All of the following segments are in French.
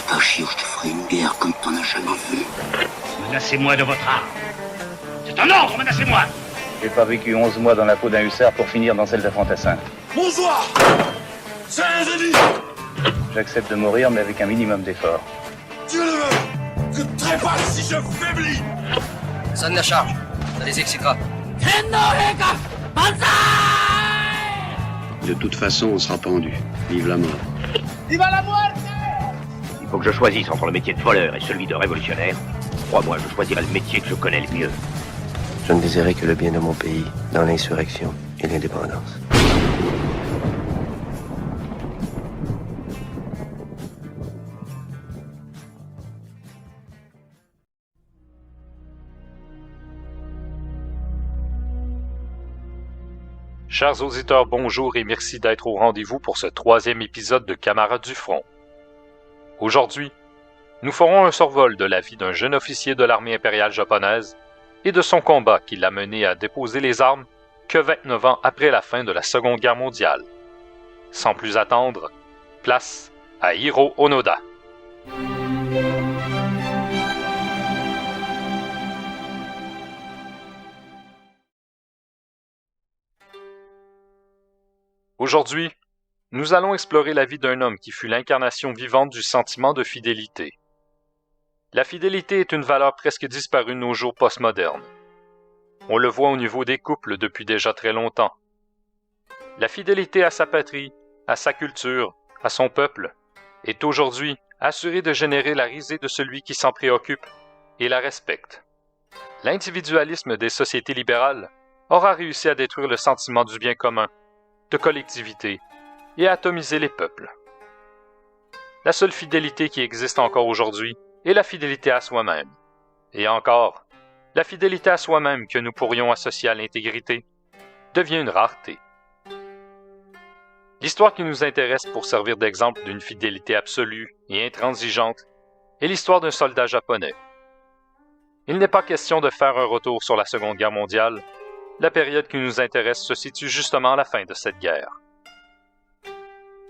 pas chier ou je te ferai une guerre comme t'en as jamais vu. Menacez-moi de votre arme. C'est un ordre, menacez-moi. J'ai pas vécu 11 mois dans la peau d'un hussard pour finir dans celle de fantassin. Bonsoir. C'est un jeudi. J'accepte de mourir, mais avec un minimum d'effort. Dieu le veut. Je trépasse si je faiblis. Sonne la charge. Ça les excitera. De toute façon, on sera pendu. Vive la mort. Viva la muerte. Il faut que je choisisse entre le métier de voleur et celui de révolutionnaire. Crois-moi, je choisirai le métier que je connais le mieux. Je ne désirais que le bien de mon pays, dans l'insurrection et l'indépendance. Chers auditeurs, bonjour et merci d'être au rendez-vous pour ce 3e épisode de Camarades du front. Aujourd'hui, nous ferons un survol de la vie d'un jeune officier de l'armée impériale japonaise et de son combat qui l'a mené à déposer les armes que 29 ans après la fin de la Seconde Guerre mondiale. Sans plus attendre, place à Hiro Onoda. Aujourd'hui, nous allons explorer la vie d'un homme qui fut l'incarnation vivante du sentiment de fidélité. La fidélité est une valeur presque disparue de nos jours postmodernes. On le voit au niveau des couples depuis déjà très longtemps. La fidélité à sa patrie, à sa culture, à son peuple, est aujourd'hui assurée de générer la risée de celui qui s'en préoccupe et la respecte. L'individualisme des sociétés libérales aura réussi à détruire le sentiment du bien commun, de collectivité et à atomiser les peuples. La seule fidélité qui existe encore aujourd'hui est la fidélité à soi-même. Et encore, la fidélité à soi-même que nous pourrions associer à l'intégrité devient une rareté. L'histoire qui nous intéresse pour servir d'exemple d'une fidélité absolue et intransigeante est l'histoire d'un soldat japonais. Il n'est pas question de faire un retour sur la Seconde Guerre mondiale. La période qui nous intéresse se situe justement à la fin de cette guerre.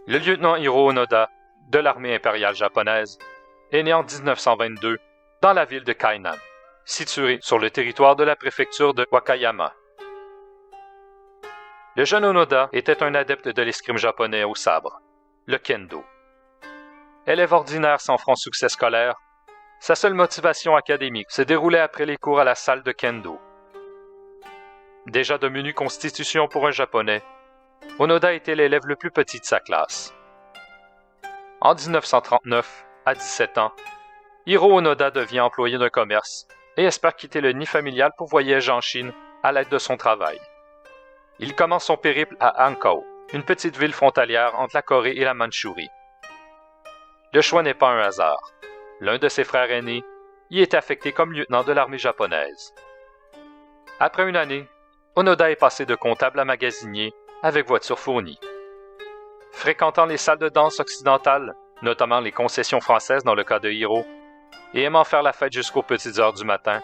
Le lieutenant Hiro Onoda, de l'armée impériale japonaise, est né en 1922 dans la ville de Kainan, située sur le territoire de la préfecture de Wakayama. Le jeune Onoda était un adepte de l'escrime japonais au sabre, le kendo. Élève ordinaire sans franc succès scolaire, sa seule motivation académique se déroulait après les cours à la salle de kendo. Déjà de menue constitution pour un Japonais, Onoda était l'élève le plus petit de sa classe. En 1939, à 17 ans, Hiro Onoda devient employé d'un commerce et espère quitter le nid familial pour voyager en Chine à l'aide de son travail. Il commence son périple à Hankou, une petite ville frontalière entre la Corée et la Mandchourie. Le choix n'est pas un hasard. L'un de ses frères aînés y est affecté comme lieutenant de l'armée japonaise. Après une année, Onoda est passé de comptable à magasinier avec voiture fournie. Fréquentant les salles de danse occidentales, notamment les concessions françaises dans le cas de Hiro, et aimant faire la fête jusqu'aux petites heures du matin,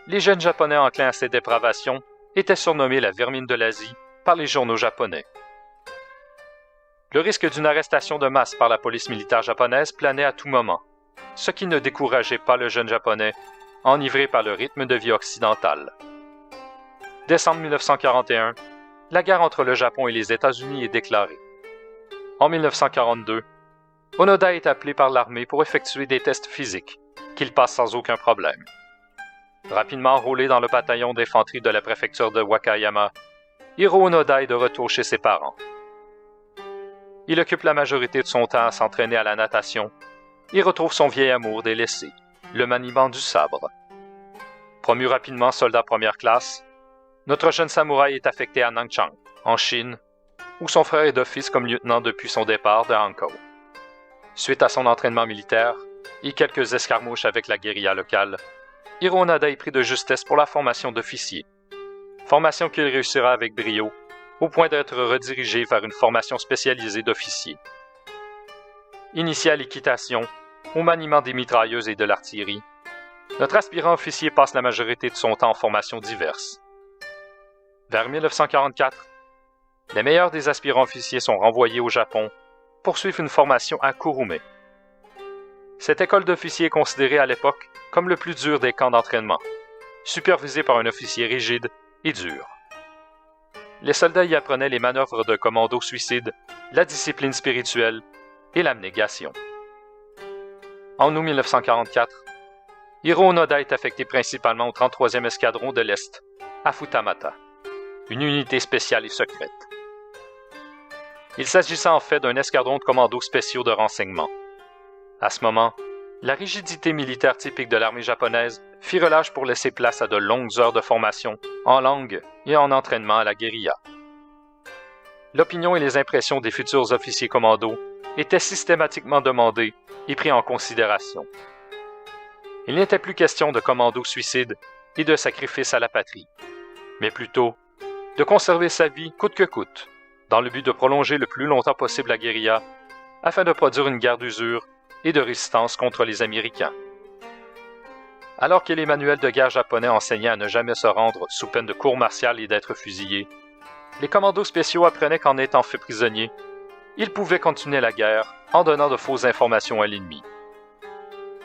les jeunes Japonais enclins à ces dépravations étaient surnommés la vermine de l'Asie par les journaux japonais. Le risque d'une arrestation de masse par la police militaire japonaise planait à tout moment, ce qui ne décourageait pas le jeune Japonais, enivré par le rythme de vie occidental. Décembre 1941, la guerre entre le Japon et les États-Unis est déclarée. En 1942, Onoda est appelé par l'armée pour effectuer des tests physiques, qu'il passe sans aucun problème. Rapidement enrôlé dans le bataillon d'infanterie de la préfecture de Wakayama, Hiro Onoda est de retour chez ses parents. Il occupe la majorité de son temps à s'entraîner à la natation et retrouve son vieil amour délaissé, le maniement du sabre. Promu rapidement soldat première classe, notre jeune samouraï est affecté à Nanchang, en Chine, où son frère est d'office comme lieutenant depuis son départ de Hankou. Suite à son entraînement militaire et quelques escarmouches avec la guérilla locale, Hiro Onoda est pris de justesse pour la formation d'officier, formation qu'il réussira avec brio, au point d'être redirigé vers une formation spécialisée d'officier. Initié à l'équitation, au maniement des mitrailleuses et de l'artillerie, notre aspirant officier passe la majorité de son temps en formations diverses. Vers 1944, les meilleurs des aspirants officiers sont renvoyés au Japon pour suivre une formation à Kurume. Cette école d'officiers est considérée à l'époque comme le plus dur des camps d'entraînement, supervisé par un officier rigide et dur. Les soldats y apprenaient les manœuvres de commando suicide, la discipline spirituelle et l'abnégation. En août 1944, Hiro Onoda est affecté principalement au 33e escadron de l'Est, à Futamata, une unité spéciale et secrète. Il s'agissait en fait d'un escadron de commandos spéciaux de renseignement. À ce moment, la rigidité militaire typique de l'armée japonaise fit relâche pour laisser place à de longues heures de formation en langue et en entraînement à la guérilla. L'opinion et les impressions des futurs officiers commandos étaient systématiquement demandées et pris en considération. Il n'était plus question de commando suicide et de sacrifice à la patrie, mais plutôt de conserver sa vie coûte que coûte, dans le but de prolonger le plus longtemps possible la guérilla, afin de produire une guerre d'usure et de résistance contre les Américains. Alors que les manuels de guerre japonais enseignaient à ne jamais se rendre sous peine de cour martiale et d'être fusillés, les commandos spéciaux apprenaient qu'en étant faits prisonniers, ils pouvaient continuer la guerre en donnant de fausses informations à l'ennemi.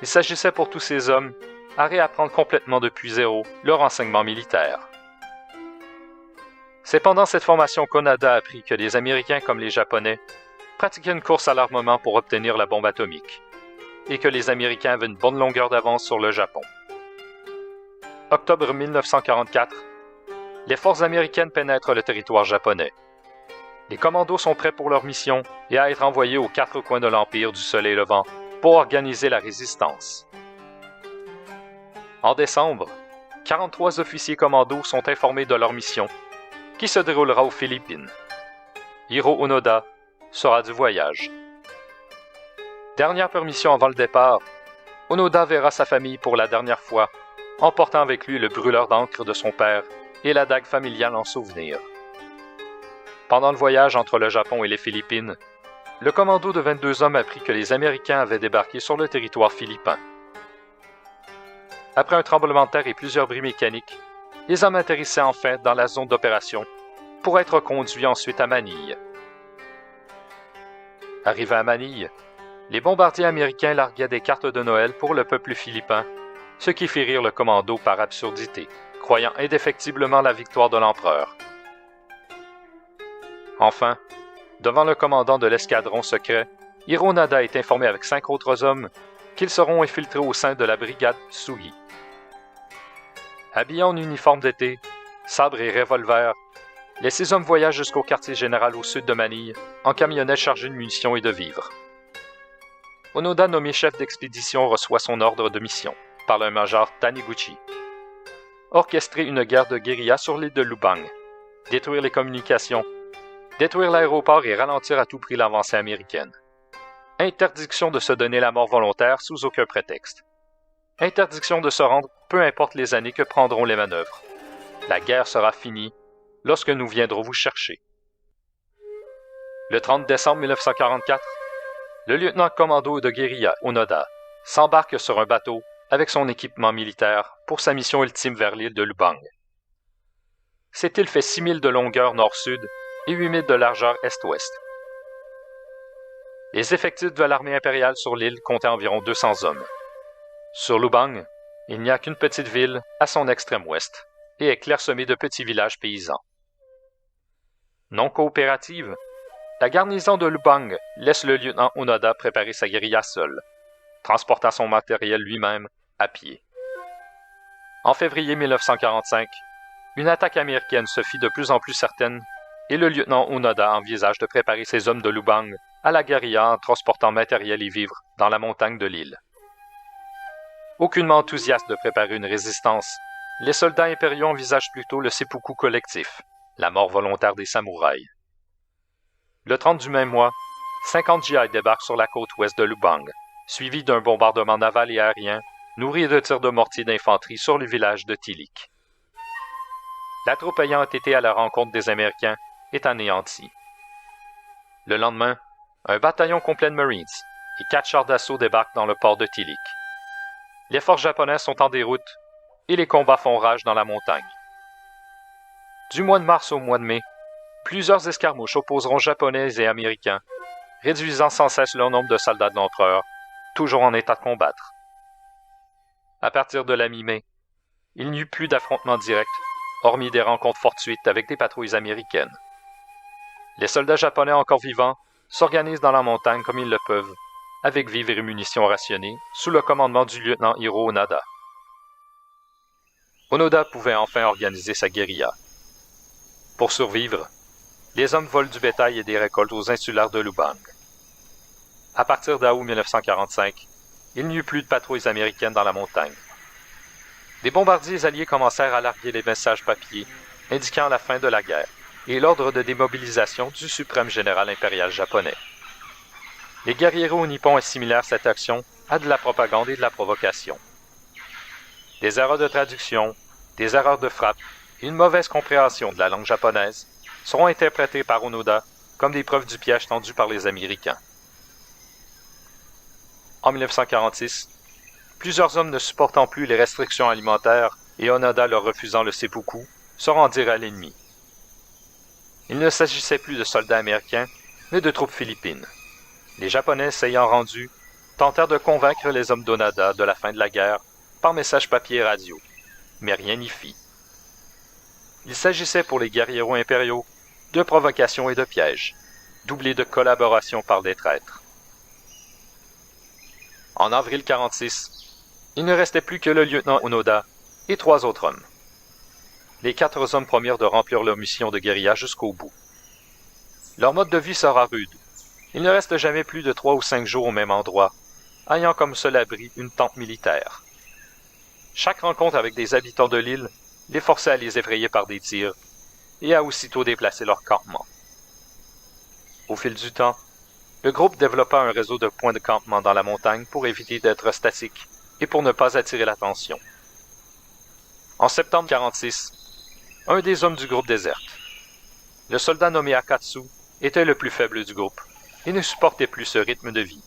Il s'agissait pour tous ces hommes à réapprendre complètement depuis zéro leur renseignement militaire. C'est pendant cette formation qu'Onoda apprit que les Américains comme les Japonais pratiquaient une course à l'armement pour obtenir la bombe atomique, et que les Américains avaient une bonne longueur d'avance sur le Japon. Octobre 1944, les forces américaines pénètrent le territoire japonais. Les commandos sont prêts pour leur mission et à être envoyés aux quatre coins de l'Empire du Soleil levant pour organiser la résistance. En décembre, 43 officiers commandos sont informés de leur mission, qui se déroulera aux Philippines. Hiro Onoda sera du voyage. Dernière permission avant le départ, Onoda verra sa famille pour la dernière fois, emportant avec lui le brûleur d'encre de son père et la dague familiale en souvenir. Pendant le voyage entre le Japon et les Philippines, le commando de 22 hommes apprit que les Américains avaient débarqué sur le territoire philippin. Après un tremblement de terre et plusieurs bris mécaniques, les hommes atterrissaient enfin dans la zone d'opération pour être conduits ensuite à Manille. Arrivés à Manille, les bombardiers américains larguaient des cartes de Noël pour le peuple philippin, ce qui fit rire le commando par absurdité, croyant indéfectiblement la victoire de l'empereur. Enfin, devant le commandant de l'escadron secret, Hiro Onoda est informé avec 5 autres hommes qu'ils seront infiltrés au sein de la brigade Tsugi. Habillés en uniforme d'été, sabre et revolver, les 6 hommes voyagent jusqu'au quartier général au sud de Manille en camionnette chargée de munitions et de vivres. Onoda, nommé chef d'expédition, reçoit son ordre de mission par le major Taniguchi. Orchestrer une guerre de guérilla sur l'île de Lubang, détruire les communications, détruire l'aéroport et ralentir à tout prix l'avancée américaine. Interdiction de se donner la mort volontaire sous aucun prétexte. Interdiction de se rendre peu importe les années que prendront les manœuvres. La guerre sera finie lorsque nous viendrons vous chercher. Le 30 décembre 1944, le lieutenant-commando de guérilla Onoda s'embarque sur un bateau avec son équipement militaire pour sa mission ultime vers l'île de Lubang. Cette île fait 6 000 de longueur nord-sud et 8 000 de largeur est-ouest. Les effectifs de l'armée impériale sur l'île comptaient environ 200 hommes. Sur Lubang, il n'y a qu'une petite ville à son extrême ouest et est clairsemée de petits villages paysans. Non coopérative, la garnison de Lubang laisse le lieutenant Onoda préparer sa guérilla seul, transportant son matériel lui-même à pied. En février 1945, une attaque américaine se fit de plus en plus certaine et le lieutenant Onoda envisage de préparer ses hommes de Lubang à la guérilla en transportant matériel et vivres dans la montagne de l'île. Aucunement enthousiastes de préparer une résistance, les soldats impériaux envisagent plutôt le seppuku collectif, la mort volontaire des samouraïs. Le 30 du même mois, 50 GI débarquent sur la côte ouest de Lubang, suivis d'un bombardement naval et aérien nourri de tirs de mortier d'infanterie sur le village de Tilik. La troupe ayant été à la rencontre des Américains est anéantie. Le lendemain, un bataillon complet de Marines et 4 chars d'assaut débarquent dans le port de Tilik. Les forces japonaises sont en déroute et les combats font rage dans la montagne. Du mois de mars au mois de mai, plusieurs escarmouches opposeront Japonais et Américains, réduisant sans cesse leur nombre de soldats de l'empereur toujours en état de combattre. À partir de la mi-mai, il n'y eut plus d'affrontements directs, hormis des rencontres fortuites avec des patrouilles américaines. Les soldats japonais encore vivants s'organisent dans la montagne comme ils le peuvent, avec vivres et munitions rationnées, sous le commandement du lieutenant Hiro Onada. Onoda pouvait enfin organiser sa guérilla. Pour survivre, les hommes volent du bétail et des récoltes aux insulaires de Lubang. À partir d'août 1945, il n'y eut plus de patrouilles américaines dans la montagne. Des bombardiers alliés commencèrent à larguer les messages papiers indiquant la fin de la guerre et l'ordre de démobilisation du suprême général impérial japonais. Les guerrieros nippons assimilèrent cette action à de la propagande et de la provocation. Des erreurs de traduction, des erreurs de frappe et une mauvaise compréhension de la langue japonaise seront interprétées par Onoda comme des preuves du piège tendu par les Américains. En 1946, plusieurs hommes ne supportant plus les restrictions alimentaires et Onoda leur refusant le seppuku se rendirent à l'ennemi. Il ne s'agissait plus de soldats américains, mais de troupes philippines. Les Japonais s'ayant rendus, tentèrent de convaincre les hommes d'Onoda de la fin de la guerre par message papier et radio, mais rien n'y fit. Il s'agissait pour les guerrieros impériaux de provocation et de pièges, doublés de collaboration par des traîtres. En avril 1946, il ne restait plus que le lieutenant Onoda et 3 autres hommes. Les 4 hommes promirent de remplir leur mission de guérilla jusqu'au bout. Leur mode de vie sera rude. Il ne reste jamais plus de 3 ou 5 jours au même endroit, ayant comme seul abri une tente militaire. Chaque rencontre avec des habitants de l'île les forçait à les effrayer par des tirs et à aussitôt déplacer leur campement. Au fil du temps, le groupe développa un réseau de points de campement dans la montagne pour éviter d'être statique et pour ne pas attirer l'attention. En septembre 1946, un des hommes du groupe déserte. Le soldat nommé Akatsu était le plus faible du groupe et ne supportait plus ce rythme de vie.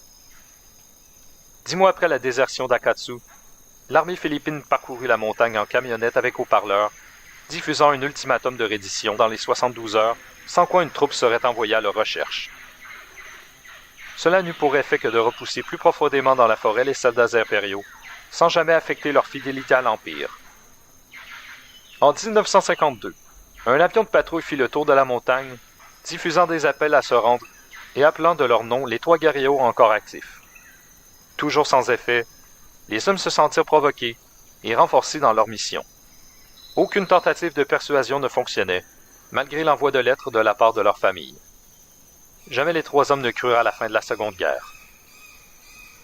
10 mois après la désertion d'Akatsu, l'armée philippine parcourut la montagne en camionnette avec haut-parleurs, diffusant un ultimatum de reddition dans les 72 heures, sans quoi une troupe serait envoyée à leur recherche. Cela n'eut pour effet que de repousser plus profondément dans la forêt les soldats impériaux, sans jamais affecter leur fidélité à l'Empire. En 1952, un avion de patrouille fit le tour de la montagne, diffusant des appels à se rendre et appelant de leur nom les 3 guerrieros encore actifs. Toujours sans effet, les hommes se sentirent provoqués et renforcés dans leur mission. Aucune tentative de persuasion ne fonctionnait, malgré l'envoi de lettres de la part de leur famille. Jamais les 3 hommes ne crurent à la fin de la Seconde Guerre.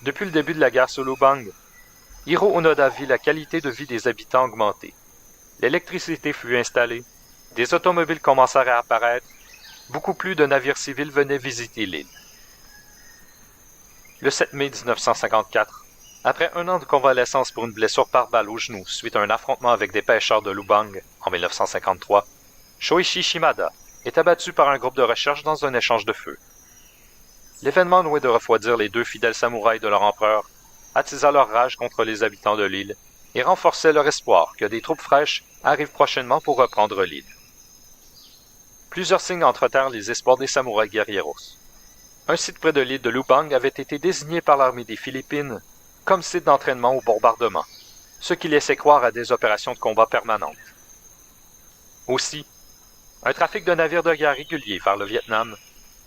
Depuis le début de la guerre sous Lubang, Hiro Onoda vit la qualité de vie des habitants augmenter. L'électricité fut installée, des automobiles commencèrent à apparaître, beaucoup plus de navires civils venaient visiter l'île. Le 7 mai 1954, après 1 an de convalescence pour une blessure par balle au genou suite à un affrontement avec des pêcheurs de Lubang en 1953, Shoichi Shimada est abattu par un groupe de recherche dans un échange de feu. L'événement loin de refroidir les 2 fidèles samouraïs de leur empereur, attisa leur rage contre les habitants de l'île et renforçait leur espoir que des troupes fraîches arrivent prochainement pour reprendre l'île. Plusieurs signes entretèrent les espoirs des samouraïs guerrieros. Un site près de l'île de Lubang avait été désigné par l'armée des Philippines comme site d'entraînement au bombardement, ce qui laissait croire à des opérations de combat permanentes. Aussi, un trafic de navires de guerre régulier vers le Vietnam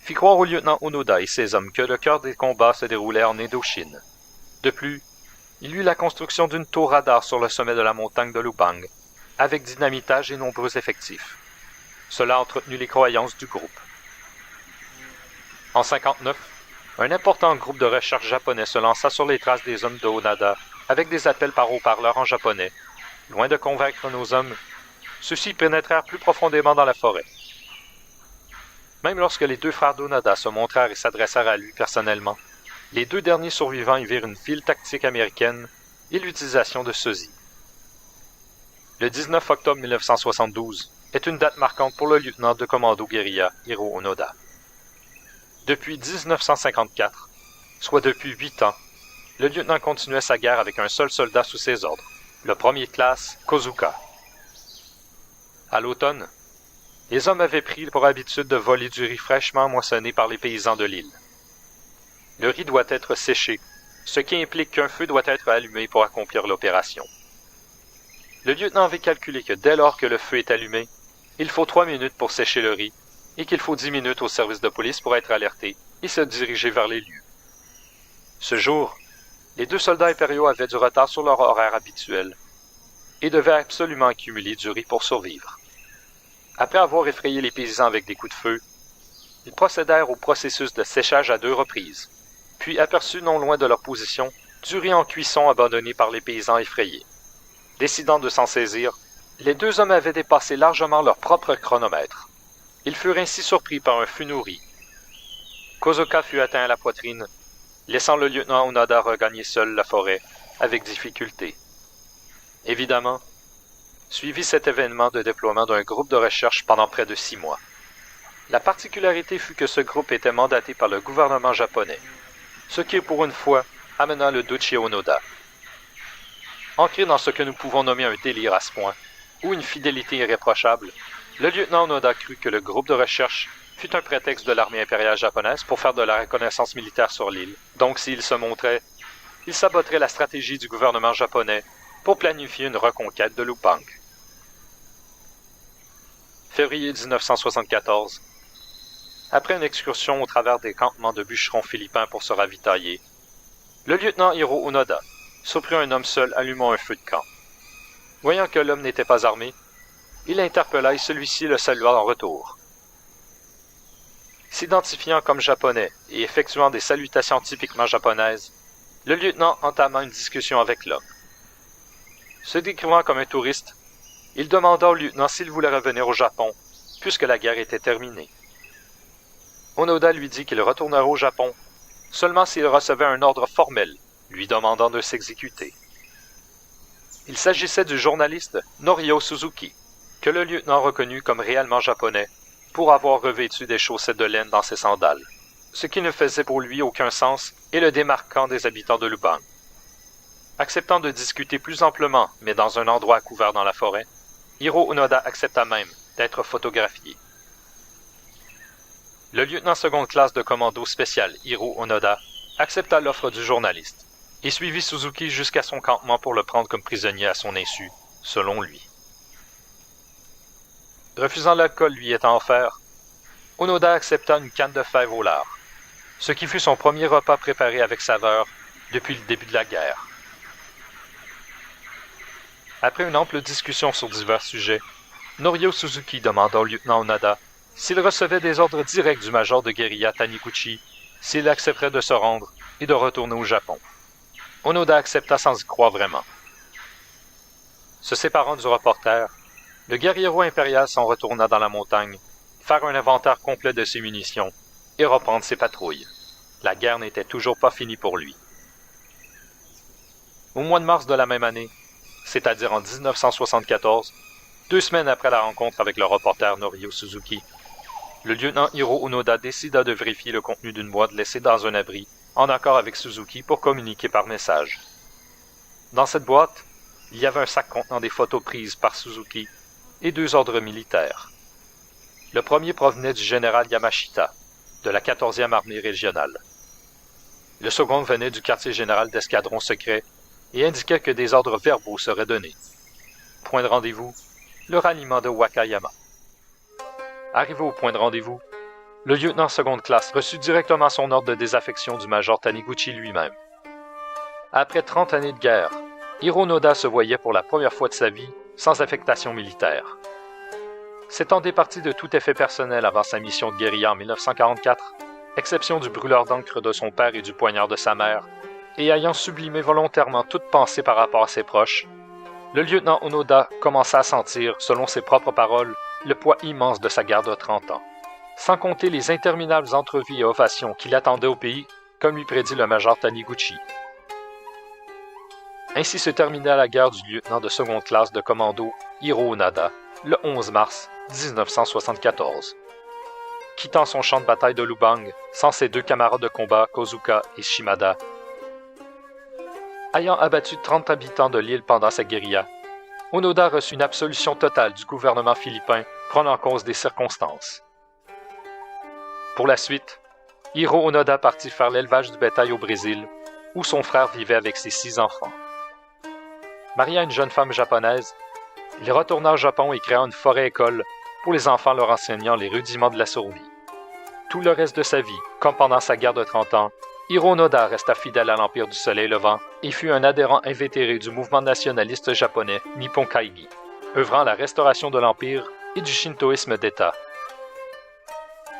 fit croire au lieutenant Onoda et ses hommes que le cœur des combats se déroulait en Indochine. De plus, il y eut la construction d'une tour radar sur le sommet de la montagne de Lubang, avec dynamitage et nombreux effectifs. Cela a entretenu les croyances du groupe. En 1959, un important groupe de recherche japonais se lança sur les traces des hommes de Onoda avec des appels par haut-parleurs en japonais. Loin de convaincre nos hommes, ceux-ci pénétrèrent plus profondément dans la forêt. Même lorsque les 2 frères d'Onoda se montrèrent et s'adressèrent à lui personnellement, les 2 derniers survivants y virent une file tactique américaine et l'utilisation de sosies. Le 19 octobre 1972 est une date marquante pour le lieutenant de commando guérilla Hiro Onoda. Depuis 1954, soit depuis 8 ans, le lieutenant continuait sa guerre avec un seul soldat sous ses ordres, le premier de classe Kozuka. À l'automne, les hommes avaient pris pour habitude de voler du riz fraîchement moissonné par les paysans de l'île. Le riz doit être séché, ce qui implique qu'un feu doit être allumé pour accomplir l'opération. Le lieutenant avait calculé que dès lors que le feu est allumé, il faut 3 minutes pour sécher le riz et qu'il faut 10 minutes au service de police pour être alerté et se diriger vers les lieux. Ce jour, les 2 soldats impériaux avaient du retard sur leur horaire habituel et devaient absolument accumuler du riz pour survivre. Après avoir effrayé les paysans avec des coups de feu, ils procédèrent au processus de séchage à 2 reprises, puis aperçus non loin de leur position du riz en cuisson abandonné par les paysans effrayés. Décidant de s'en saisir, les 2 hommes avaient dépassé largement leur propre chronomètre. Ils furent ainsi surpris par un feu nourri. Kozuka fut atteint à la poitrine, laissant le lieutenant Onoda regagner seul la forêt, avec difficulté. Évidemment, suivit cet événement de déploiement d'un groupe de recherche pendant près de 6 mois. La particularité fut que ce groupe était mandaté par le gouvernement japonais, ce qui, pour une fois, amena le doute chez Onoda. Ancré dans ce que nous pouvons nommer un délire à ce point, ou une fidélité irréprochable, le lieutenant Onoda crut que le groupe de recherche fut un prétexte de l'armée impériale japonaise pour faire de la reconnaissance militaire sur l'île. Donc, s'il se montrait, il saboterait la stratégie du gouvernement japonais pour planifier une reconquête de Lupang. Février 1974. Après une excursion au travers des campements de bûcherons philippins pour se ravitailler, le lieutenant Hiro Onoda surprit un homme seul allumant un feu de camp. Voyant que l'homme n'était pas armé, il l'interpella et celui-ci le salua en retour. S'identifiant comme japonais et effectuant des salutations typiquement japonaises, le lieutenant entama une discussion avec l'homme. Se décrivant comme un touriste, il demanda au lieutenant s'il voulait revenir au Japon, puisque la guerre était terminée. Onoda lui dit qu'il retournerait au Japon seulement s'il recevait un ordre formel lui demandant de s'exécuter. Il s'agissait du journaliste Norio Suzuki, que le lieutenant reconnut comme réellement japonais pour avoir revêtu des chaussettes de laine dans ses sandales, ce qui ne faisait pour lui aucun sens et le démarquant des habitants de Lubang. Acceptant de discuter plus amplement, mais dans un endroit couvert dans la forêt, Hiro Onoda accepta même d'être photographié. Le lieutenant seconde classe de commando spécial Hiro Onoda accepta l'offre du journaliste et suivit Suzuki jusqu'à son campement pour le prendre comme prisonnier à son insu, selon lui. Refusant l'alcool lui étant offert, Onoda accepta une canne de fèves au lard, ce qui fut son premier repas préparé avec saveur depuis le début de la guerre. Après une ample discussion sur divers sujets, Norio Suzuki demanda au lieutenant Onoda s'il recevait des ordres directs du major de guérilla Taniguchi, s'il accepterait de se rendre et de retourner au Japon. Onoda accepta sans y croire vraiment. Se séparant du reporter, le guerriero impérial s'en retourna dans la montagne, faire un inventaire complet de ses munitions et reprendre ses patrouilles. La guerre n'était toujours pas finie pour lui. Au mois de mars de la même année, c'est-à-dire en 1974, 2 semaines après la rencontre avec le reporter Norio Suzuki, le lieutenant Hiro Onoda décida de vérifier le contenu d'une boîte laissée dans un abri, en accord avec Suzuki pour communiquer par message. Dans cette boîte, il y avait un sac contenant des photos prises par Suzuki et 2 ordres militaires. Le premier provenait du général Yamashita, de la 14e armée régionale. Le second venait du quartier général d'escadron secret et indiquait que des ordres verbaux seraient donnés. Point de rendez-vous, le ralliement de Wakayama. Arrivé au point de rendez-vous, le lieutenant seconde classe reçut directement son ordre de désaffection du major Taniguchi lui-même. Après 30 années de guerre, Hiro Onoda se voyait pour la première fois de sa vie sans affectation militaire. S'étant départi de tout effet personnel avant sa mission de guérilla en 1944, exception du brûleur d'encre de son père et du poignard de sa mère, et ayant sublimé volontairement toute pensée par rapport à ses proches, le lieutenant Onoda commença à sentir, selon ses propres paroles, le poids immense de sa guerre de 30 ans, sans compter les interminables entrevues et ovations qui l'attendaient au pays, comme lui prédit le major Taniguchi. Ainsi se termina la guerre du lieutenant de seconde classe de commando Hiro Onoda, le 11 mars 1974. Quittant son champ de bataille de Lubang, sans ses 2 camarades de combat, Kozuka et Shimada, ayant abattu 30 habitants de l'île pendant sa guérilla, Onoda reçut une absolution totale du gouvernement philippin prenant en cause des circonstances. Pour la suite, Hiro Onoda partit faire l'élevage du bétail au Brésil, où son frère vivait avec ses 6 enfants. Marié à une jeune femme japonaise, il retourna au Japon et créa une forêt-école pour les enfants leur enseignant les rudiments de la survie. Tout le reste de sa vie, comme pendant sa guerre de 30 ans, Hiro Onoda resta fidèle à l'Empire du Soleil Levant et fut un adhérent invétéré du mouvement nationaliste japonais Nippon Kaigi, œuvrant à la restauration de l'Empire et du shintoïsme d'État.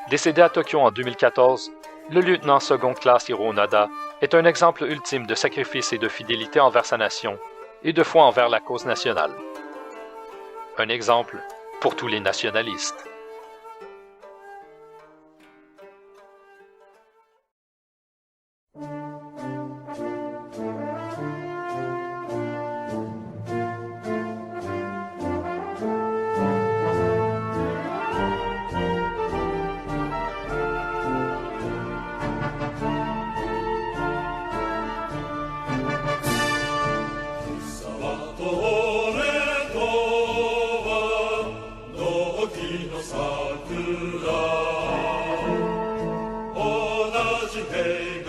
Décédé à Tokyo en 2014, le lieutenant seconde classe Hiro Onoda est un exemple ultime de sacrifice et de fidélité envers sa nation et de foi envers la cause nationale. Un exemple pour tous les nationalistes. Sakura 同じ平